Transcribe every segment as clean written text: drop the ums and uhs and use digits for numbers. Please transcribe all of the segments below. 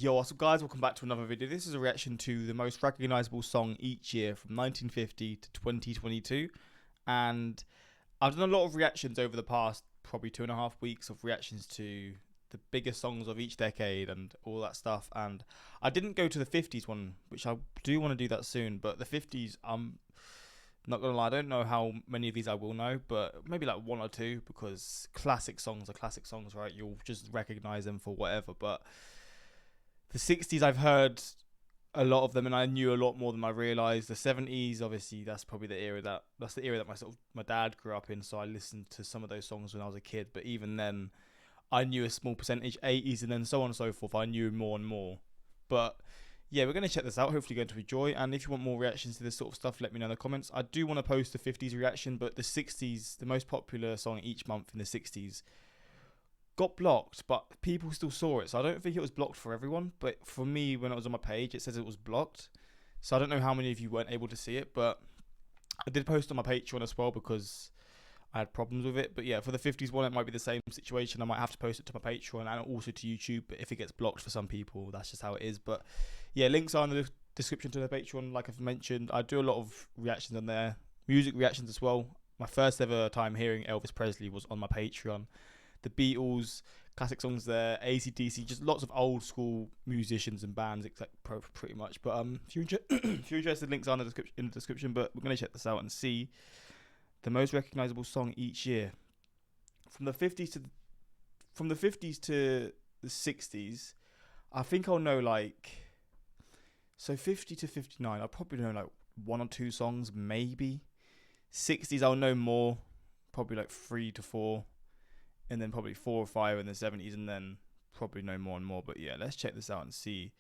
Yo, what's up guys, welcome back to another video. This is a reaction to the most recognizable song each year from 1950 to 2022. And I've done a lot of reactions over the past probably 2.5 weeks of reactions to the biggest songs of each decade and all that stuff. And I didn't go to the 50s one, which I do want to do that soon. But the 50s, I'm not going to lie, I don't know how many of these I will know, but maybe like one or two, because classic songs are classic songs, right? You'll just recognize them for whatever. But the 60s, I've heard a lot of them, and I knew a lot more than I realized. The 70s, obviously, that's probably the era that my dad grew up in. So I listened to some of those songs when I was a kid. But even then, I knew a small percentage. 80s, and then so on and so forth. I knew more and more. But yeah, we're going to check this out. Hopefully, you're going to enjoy. And if you want more reactions to this sort of stuff, let me know in the comments. I do want to post the 50s reaction, but the 60s, the most popular song each month in the 60s, got blocked, but people still saw it. So I don't think it was blocked for everyone. But for me, when it was on my page, it says it was blocked. So I don't know how many of you weren't able to see it, but I did post on my Patreon as well because I had problems with it. But yeah, for the 50s one, it might be the same situation. I might have to post it to my Patreon and also to YouTube. But if it gets blocked for some people, that's just how it is. But yeah, links are in the description to the Patreon. Like I've mentioned, I do a lot of reactions on there, music reactions as well. My first ever time hearing Elvis Presley was on my Patreon. The Beatles, classic songs there, AC/DC, just lots of old school musicians and bands, pretty much. But if you're interested, links are in the description. But we're gonna check this out and see the most recognizable song each year from the 50s to the 60s. I think I'll know like 50 to 59. I'll probably know like 1 or 2 songs, maybe. 60s, I'll know more, probably like 3 to 4. And then probably 4 or 5 in the 70s, and then probably no more and more. But yeah, let's check this out and see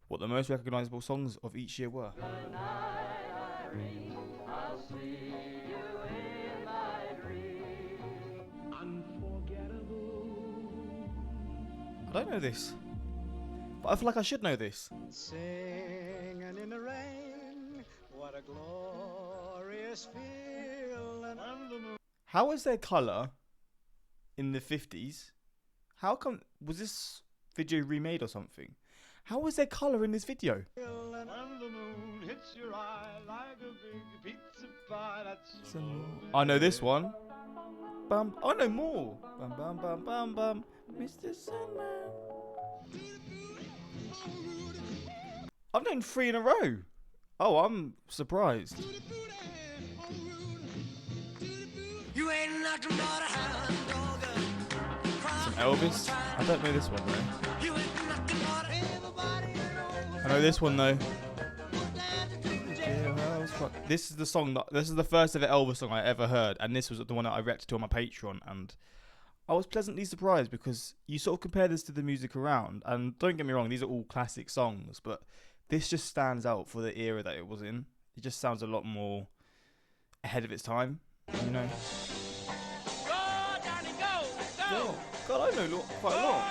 what the most recognizable songs of each year were. Good night, Irene. I'll see you in my dream. Unforgettable. I don't know this, but I feel like I should know this. Singing in the rain, what a glorious feeling under the moon. How is there colour in the 50s? How come, was this video remade or something? How is there colour in this video? I know this one. Bum. I know more. Bum bum bum bum bum. Mr. Sandman. I've known 3 in a row. Oh, I'm surprised. You ain't nothing but a hound dog. Some Elvis. I don't know this one though. I know this one though. This is the song this is the first ever Elvis song I ever heard, and this was the one that I reacted to on my Patreon, and I was pleasantly surprised because you sort of compare this to the music around, and don't get me wrong, these are all classic songs, but this just stands out for the era that it was in. It just sounds a lot more ahead of its time, you know. Oh, God, I know quite a lot.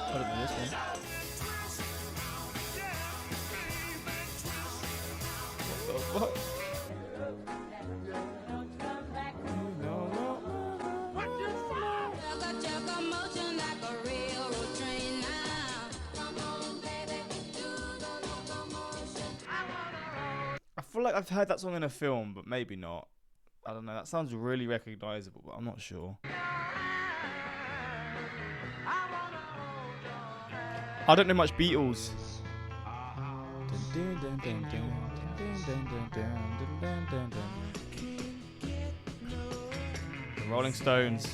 I don't know this one. What the fuck? I feel like I've heard that song in a film, but maybe not. I don't know. That sounds really recognizable, but I'm not sure. I don't know much Beatles. The Rolling Stones.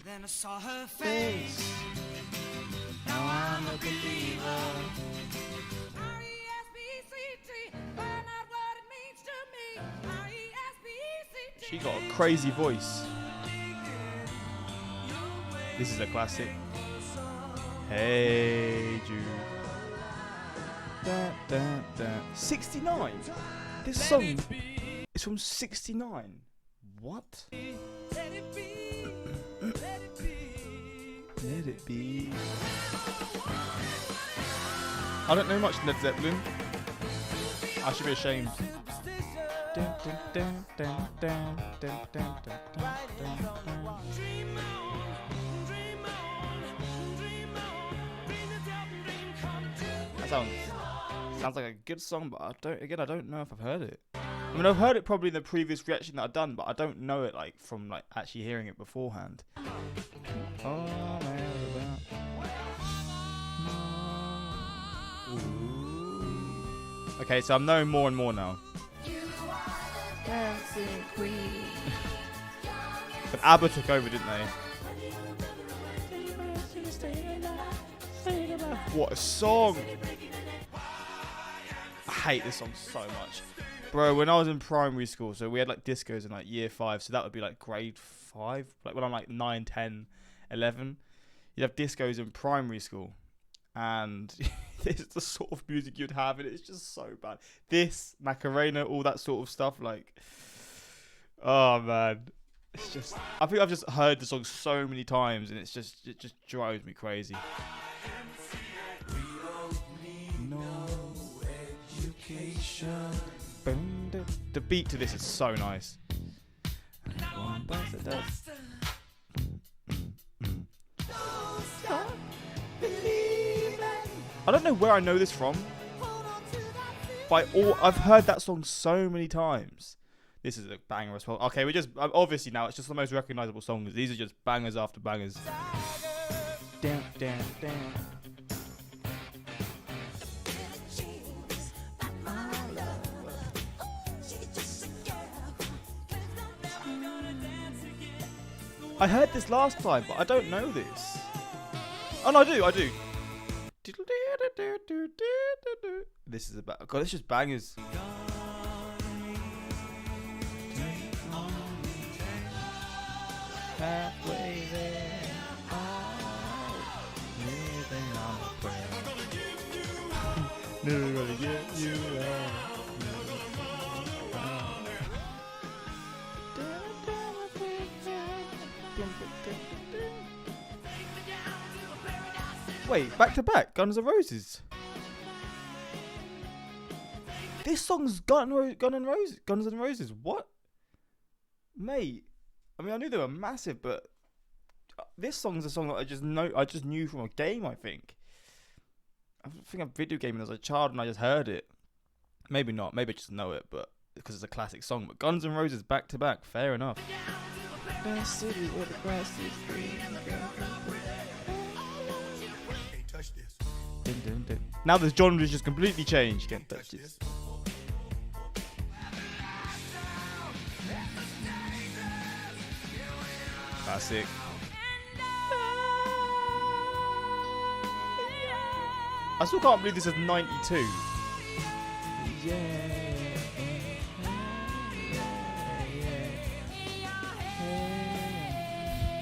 Then I saw her face. Now I'm a believer. She got a crazy voice. This is a classic. Hey Jude. Da, da, da. 69? This song is from 69. What? Let it be. Let it be. I don't know much Led Zeppelin. I should be ashamed. Dun, Dun, dun, dun, dun, dun, dun, dun, dun, dun. That sounds like a good song, but I don't know if I've heard it. I mean, I've heard it probably in the previous reaction that I've done, but I don't know it like from like actually hearing it beforehand. Oh, man, ooh. Okay, so I'm knowing more and more now. Dancing queen. But ABBA took over, didn't they? What a song! I hate this song so much. Bro, when I was in primary school, so we had like discos in like year 5, so that would be like grade 5, like when I'm like 9, 10, 11. You'd have discos in primary school, and this is the sort of music you'd have, and it's just so bad. This, Macarena, all that sort of stuff, like, oh man. It's just, I think I've just heard the song so many times, and it just drives me crazy. No education. The beat to this is so nice. I don't know where I know this from. I've heard that song so many times. This is a banger as well. Okay, obviously now it's just the most recognizable songs. These are just bangers after bangers. Damn, damn, damn. I heard this last time, but I don't know this. Oh no, I do. This is about. God, it's just bangers. Halfway there. Never gonna get you out. Wait, back to back, Guns N' Roses. This song's Guns N' Roses. What, mate? I mean, I knew they were massive, but this song's a song that I just knew from a game. I think I'm video gaming as a child, and I just heard it. Maybe not. Maybe I just know it, but because it's a classic song. But Guns N' Roses back to back, fair enough. City where the grass is green. Dun, dun, dun. Now the genre's just completely changed. Can't touch this. Classic. I still can't believe this is 92.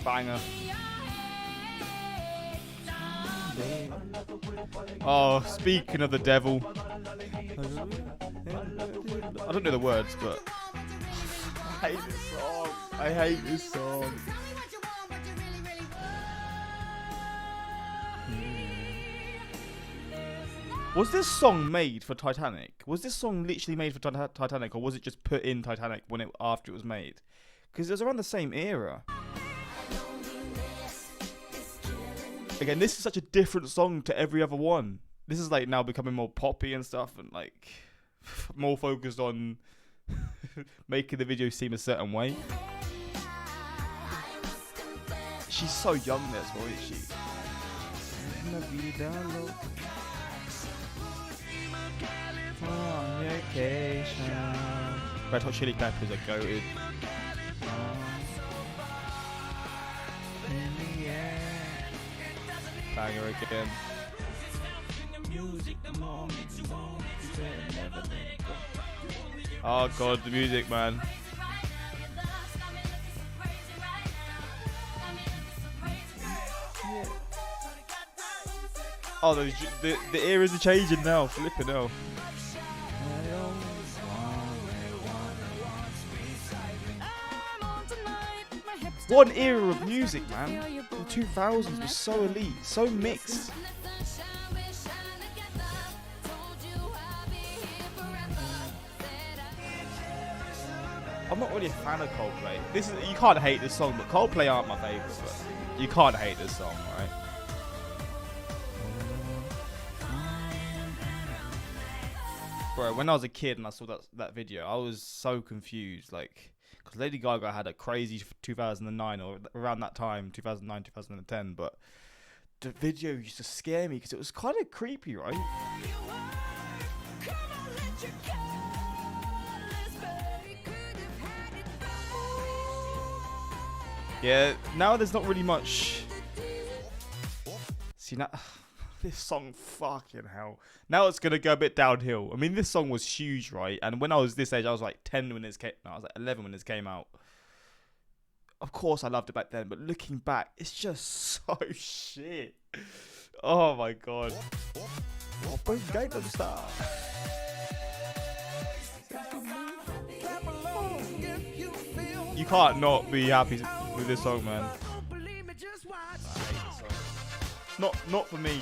Banger. Oh, speaking of the devil. I don't know the words, but I hate this song. I hate this song. Was this song made for Titanic? Was this song literally made for Titanic, or was it just put in Titanic after it was made? Because it was around the same era. Again, this is such a different song to every other one. This is like now becoming more poppy and stuff, and like more focused on making the video seem a certain way. She's so young there as well, isn't she? On vacation. Red Hot Chili Peppers are goated. Banger again. Oh god, the music, man. Oh, the eras are changing now. Flipping hell. One era of music, man. The 2000s was so elite, so mixed. a fan of Coldplay. This is, you can't hate this song, but Coldplay aren't my favourites. But you can't hate this song, right? Bro, when I was a kid and I saw that video, I was so confused. Like, because Lady Gaga had a crazy 2009 or around that time, 2009, 2010. But the video used to scare me because it was kind of creepy, right? Yeah, now there's not really much. See, now this song, fucking hell. Now it's gonna go a bit downhill. I mean, this song was huge, right? And when I was this age, I was like 10 when this came. No, I was like 11 when this came out. Of course, I loved it back then, but looking back, it's just so shit. Oh my god. You can't not be happy with this song, man. I hate this song. Not for me.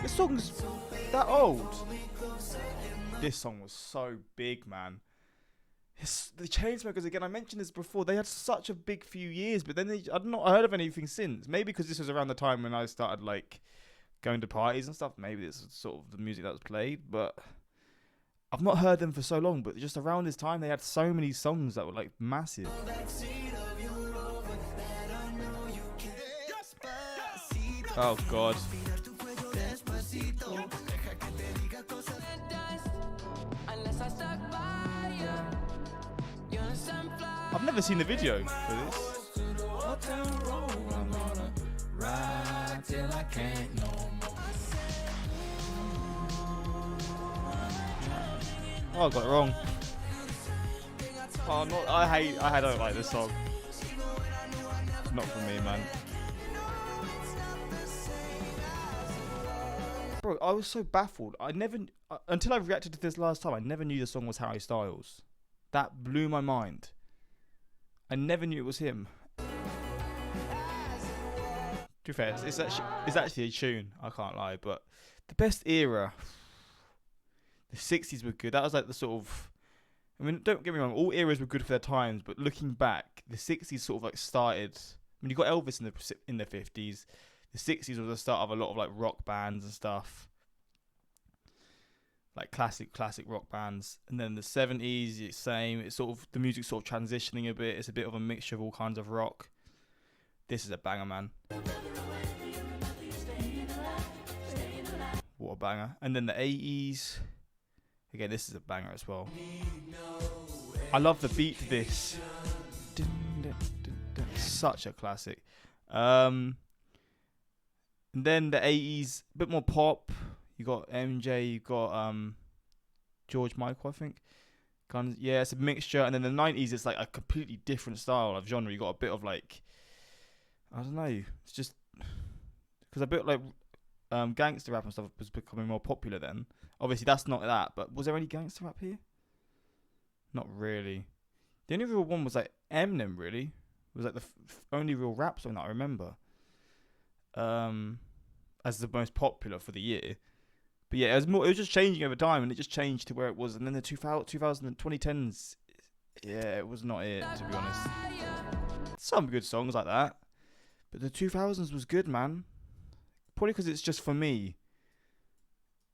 This song's that old. This song was so big, man. The Chainsmokers, again, I mentioned this before, they had such a big few years, but then I've not heard of anything since. Maybe because this was around the time when I started like going to parties and stuff. Maybe this is sort of the music that was played, but I've not heard them for so long. But just around this time, they had so many songs that were like massive. Oh god. I've never seen the video for this. Oh, I got it wrong. Oh, not. I don't like this song. Not for me, man. Bro, I was so baffled. Until I reacted to this last time, I never knew the song was Harry Styles. That blew my mind. I never knew it was him. To be fair, it's actually a tune, I can't lie, but the best era, the 60s were good. That was like the sort of, I mean, don't get me wrong, all eras were good for their times, but looking back, the 60s sort of like started, I mean, you got Elvis in the 50s, the 60s was the start of a lot of like rock bands and stuff, like classic rock bands. And then the 70s, it's same, it's sort of, the music's sort of transitioning a bit, it's a bit of a mixture of all kinds of rock. This is a banger, man. What a banger. And then the 80s, again, this is a banger as well. I love the beat to this. Such a classic. And then the 80s, a bit more pop. You got MJ, you got George Michael, I think. Yeah, it's a mixture. And then the 90s, it's like a completely different style of genre. You got a bit of like, I don't know. It's just because a bit like gangster rap and stuff was becoming more popular then. Obviously, that's not that. But was there any gangster rap here? Not really. The only real one was like Eminem. Really, it was like the only real rap song that I remember. As the most popular for the year. But yeah, it was just changing over time, and it just changed to where it was. And then the 2000 and 2010s, yeah, it was not it, to be honest. Some good songs like that. But the 2000s was good, man. Probably because it's just for me.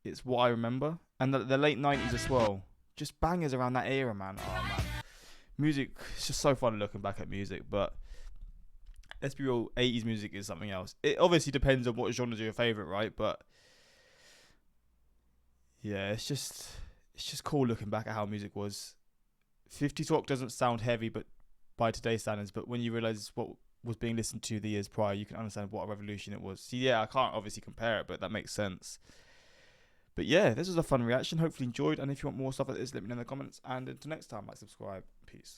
It's what I remember. And the late 90s as well. Just bangers around that era, man. Oh, man. Music, it's just so fun looking back at music. But let's be real, 80s music is something else. It obviously depends on what genres are your favourite, right? But yeah, it's just cool looking back at how music was. 50s rock doesn't sound heavy, but by today's standards. But when you realise what was being listened to the years prior, you can understand what a revolution it was. See, yeah, I can't obviously compare it, but that makes sense. But yeah, this was a fun reaction. Hopefully enjoyed. And if you want more stuff like this, let me know in the comments. And until next time, like, subscribe. Peace.